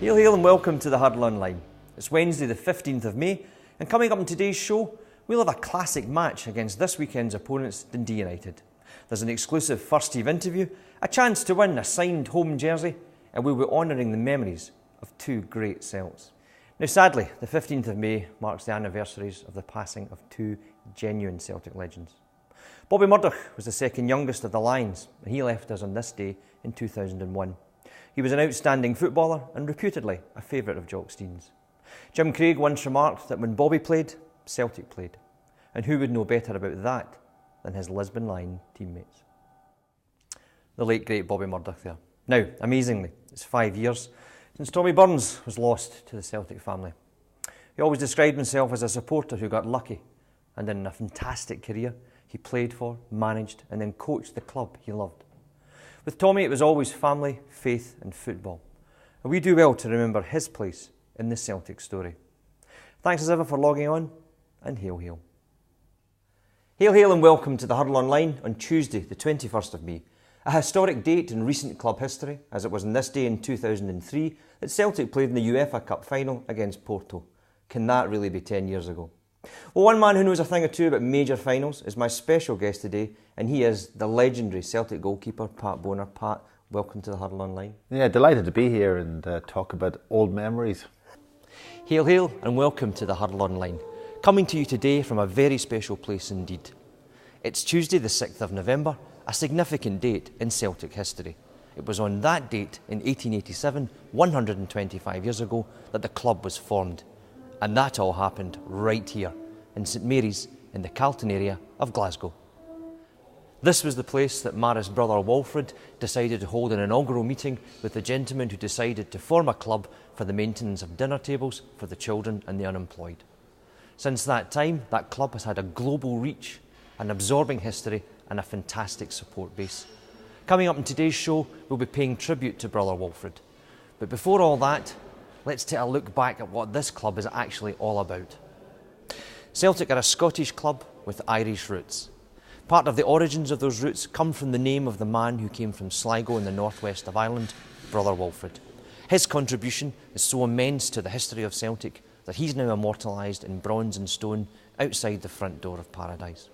Hail, hail and welcome to the Huddle Online. It's Wednesday the 15th of May, and coming up in today's show, we'll have a classic match against this weekend's opponents, Dundee United. There's an exclusive First Eve interview, a chance to win a signed home jersey, and we'll be honouring the memories of two great Celts. Now sadly, the 15th of May marks the anniversaries of the passing of two genuine Celtic legends. Bobby Murdoch was the second youngest of the Lions, and he left us on this day in 2001. He was an outstanding footballer and reputedly a favourite of Jock Steins. Jim Craig once remarked that when Bobby played, Celtic played. And who would know better about that than his Lisbon Lion teammates? The late great Bobby Murdoch there. Now, amazingly, it's 5 years since Tommy Burns was lost to the Celtic family. He always described himself as a supporter who got lucky, and in a fantastic career, he played for, managed and then coached the club he loved. With Tommy, it was always family, faith and football. And we do well to remember his place in the Celtic story. Thanks as ever for logging on, and hail, hail. Hail, hail and welcome to the Huddle Online on Tuesday, the 21st of May. A historic date in recent club history, as it was on this day in 2003 that Celtic played in the UEFA Cup final against Porto. Can that really be 10 years ago? Well, one man who knows a thing or two about major finals is my special guest today, and he is the legendary Celtic goalkeeper, Pat Boner. Pat, welcome to the Huddle Online. Yeah, delighted to be here and talk about old memories. Hail, hail and welcome to the Huddle Online. Coming to you today from a very special place indeed. It's Tuesday the 6th of November, a significant date in Celtic history. It was on that date in 1887, 125 years ago, that the club was formed. And that all happened right here in St Mary's in the Carlton area of Glasgow. This was the place that Maris' brother Walfred decided to hold an inaugural meeting with the gentlemen who decided to form a club for the maintenance of dinner tables for the children and the unemployed. Since that time, that club has had a global reach, an absorbing history and a fantastic support base. Coming up in today's show, we'll be paying tribute to brother Walfred. But before all that, let's take a look back at what this club is actually all about. Celtic are a Scottish club with Irish roots. Part of the origins of those roots come from the name of the man who came from Sligo in the northwest of Ireland, Brother Walfred. His contribution is so immense to the history of Celtic that he's now immortalised in bronze and stone outside the front door of Paradise.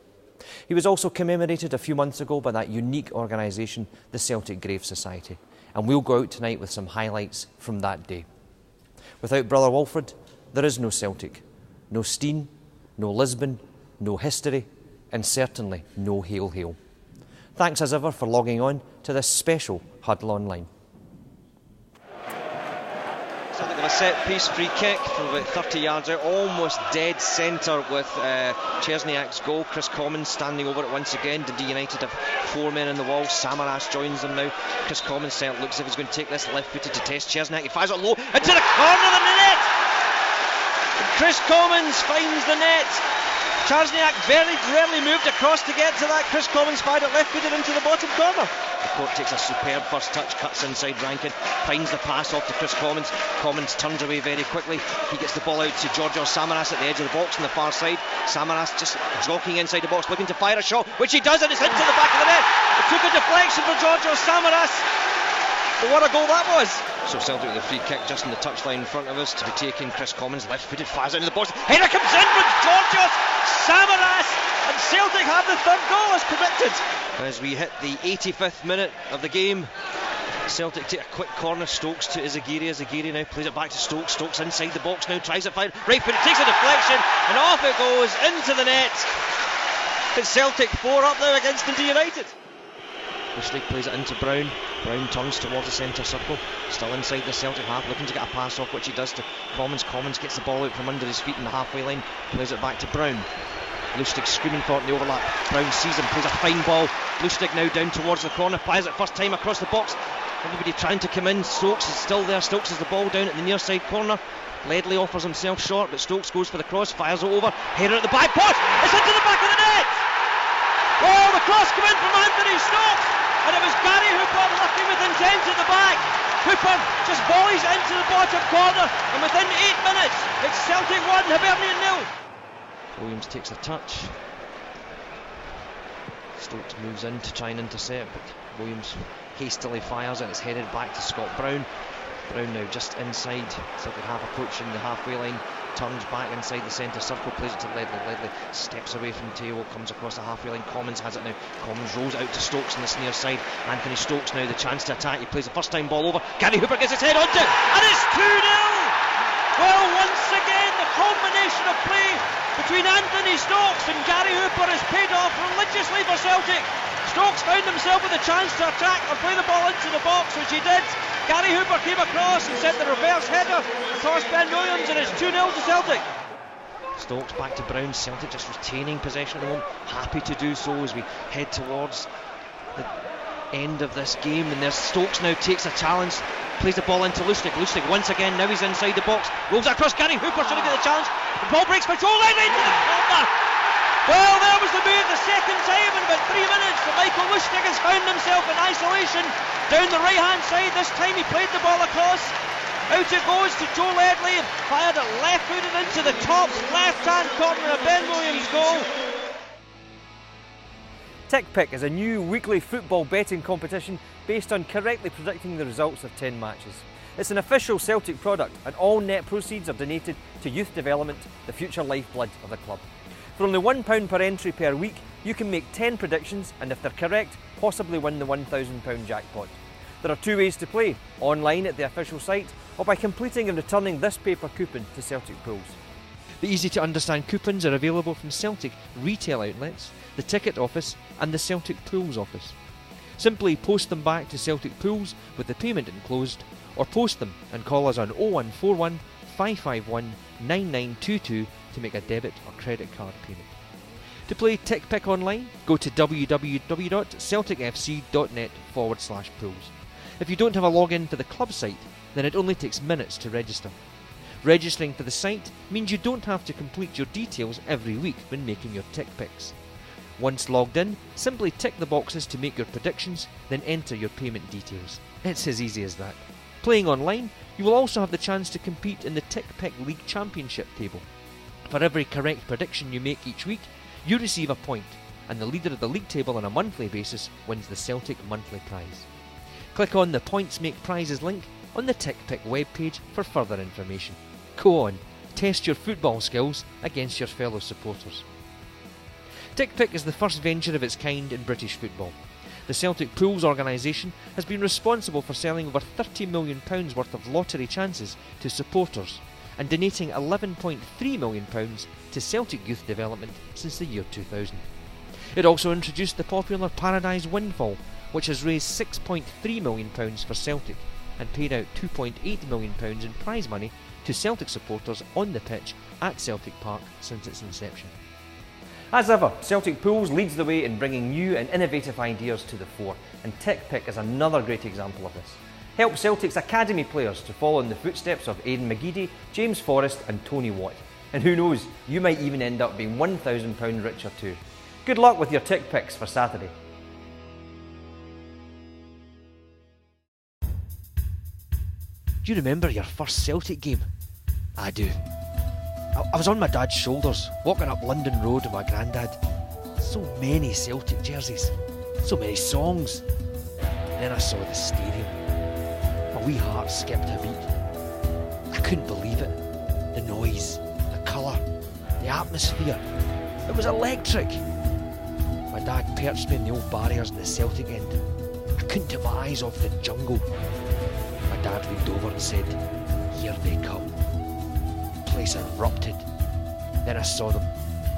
He was also commemorated a few months ago by that unique organisation, the Celtic Grave Society, and we'll go out tonight with some highlights from that day. Without Brother Walfred, there is no Celtic, no Stein, no Lisbon, no history, and certainly no hail hail. Thanks as ever for logging on to this special Huddle Online. Celtic with a set-piece free kick from about 30 yards out, almost dead centre with Czerniak's goal. Chris Commons standing over it once again. Dundee United have four men in the wall. Samaras joins them now. Chris Commons looks as if he's going to take this left-footed to test Czerniak. He fires it low into the corner of the net. Chris Commons finds the net. Czerniak very rarely moved across to get to that. Chris Commons fired it left-footed into the bottom corner. The court takes a superb first touch, cuts inside Rankin, finds the pass off to Chris Commons. Commons turns away very quickly. He gets the ball out to Georgios Samaras at the edge of the box on the far side. Samaras just jockeying inside the box, looking to fire a shot, which he does, and it's into the back of the net. It took a deflection for Georgios Samaras. But what a goal that was! So Celtic with a free kick just on the touchline in front of us to be taken. Chris Commons left-footed, fires into the box. Header comes in with Georgios Samaras, and Celtic have the third goal as predicted. As we hit the 85th minute of the game, Celtic take a quick corner. Stokes to Izagiri. Izagiri now plays it back to Stokes. Stokes inside the box now, tries it fire. Right foot, it takes a deflection, and off it goes into the net. It's Celtic 4 up now against Dundee United. Lustig plays it into Brown. Brown turns towards the centre circle, still inside the Celtic half, looking to get a pass off, which he does to Commons. Commons gets the ball out from under his feet in the halfway line, plays it back to Brown. Lustig screaming for it in the overlap. Brown sees him, plays a fine ball. Lustig now down towards the corner, fires it first time across the box. Everybody trying to come in. Stokes is still there. Stokes has the ball down at the near side corner. Ledley offers himself short, but Stokes goes for the cross, fires it over. Header at the back post. It's into the back of the net. Oh, the cross came in from Anthony Stokes, and it was Gary Hooper looking with intent at the back. Hooper just volleys into the bottom corner, and within 8 minutes, it's Celtic 1, Hibernian 0. Williams takes a touch. Stokes moves in to try and intercept, but Williams hastily fires and it's headed back to Scott Brown. Brown now just inside, Celtic half approaching the halfway line, turns back inside the centre circle, plays it to Ledley. Ledley steps away from Teo, comes across the halfway line. Commons has it now. Commons rolls out to Stokes on the near side. Anthony Stokes now the chance to attack. He plays the first time ball over. Gary Hooper gets his head onto it, and it's 2-0. Well, once again the combination of play between Anthony Stokes and Gary Hooper has paid off religiously for Celtic. Stokes found himself with a chance to attack or play the ball into the box, which he did. Gary Hooper came across and sent the reverse header across Ben Williams, and it's 2-0 to Celtic. Stokes back to Brown. Celtic just retaining possession at the moment, happy to do so as we head towards the end of this game. And there's Stokes now takes a challenge, plays the ball into Lustig. Lustig once again, now he's inside the box, rolls across. Gary Hooper should have got the challenge. The ball breaks by Joe Ledley into the corner. Well, there was the move the second time in about 3 minutes that Michael Lustig has found himself in isolation down the right hand side. This time he played the ball across. Out it goes to Joe Ledley, fired it left footed into the top left hand corner of Ben Williams' goal. TickPick is a new weekly football betting competition based on correctly predicting the results of 10 matches. It's an official Celtic product, and all net proceeds are donated to youth development, the future lifeblood of the club. For only £1 per entry per week, you can make 10 predictions, and if they're correct, possibly win the £1,000 jackpot. There are 2 ways to play: online at the official site, or by completing and returning this paper coupon to Celtic Pools. The easy to understand coupons are available from Celtic retail outlets, the ticket office and the Celtic Pools office. Simply post them back to Celtic Pools with the payment enclosed, or post them and call us on 0141 551 9922 to make a debit or credit card payment. To play TickPick online, go to www.celticfc.net/pools. If you don't have a login to the club site, then it only takes minutes to register. Registering for the site means you don't have to complete your details every week when making your TickPicks. Once logged in, simply tick the boxes to make your predictions, then enter your payment details. It's as easy as that. Playing online, you will also have the chance to compete in the TickPick League Championship table. For every correct prediction you make each week, you receive a point, and the leader of the league table on a monthly basis wins the Celtic monthly prize. Click on the Points Make Prizes link on the TickPick webpage for further information. Go on, test your football skills against your fellow supporters. TickPick is the first venture of its kind in British football. The Celtic Pools organisation has been responsible for selling over £30 million worth of lottery chances to supporters and donating £11.3 million to Celtic youth development since the year 2000. It also introduced the popular Paradise Windfall, which has raised £6.3 million for Celtic and paid out £2.8 million in prize money to Celtic supporters on the pitch at Celtic Park since its inception. As ever, Celtic Pools leads the way in bringing new and innovative ideas to the fore, and TickPick is another great example of this. Help Celtic's academy players to follow in the footsteps of Aidan Mcgade, James Forrest and Tony Watt. And who knows, you might even end up being £1,000 richer too. Good luck with your TickPicks for Saturday. Do you remember your first Celtic game? I do. I was on my dad's shoulders, walking up London Road with my granddad. So many Celtic jerseys, so many songs. And then I saw the stadium. My wee heart skipped a beat. I couldn't believe it. The noise, the colour, the atmosphere. It was electric. My dad perched me in the old barriers in the Celtic end. I couldn't take my eyes off the jungle. My dad leaned over and said, "Here they come." The place erupted. Then I saw them,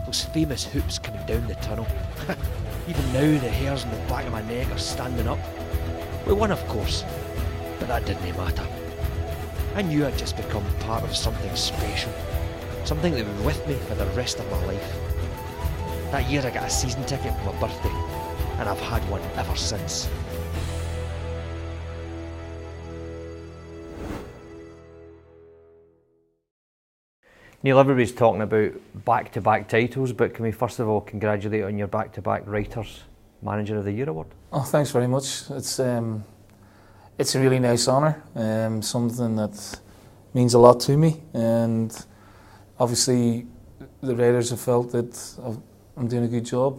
those famous hoops coming down the tunnel. Even now the hairs on the back of my neck are standing up. We won, of course, but that didn't matter. I knew I'd just become part of something special, something that would be with me for the rest of my life. That year I got a season ticket for my birthday, and I've had one ever since. Neil, everybody's talking about back-to-back titles, but can we first of all congratulate on your back-to-back Writers' Manager of the Year award? Oh, thanks very much. It's a really nice honour, something that means a lot to me, and obviously the writers have felt that I'm doing a good job.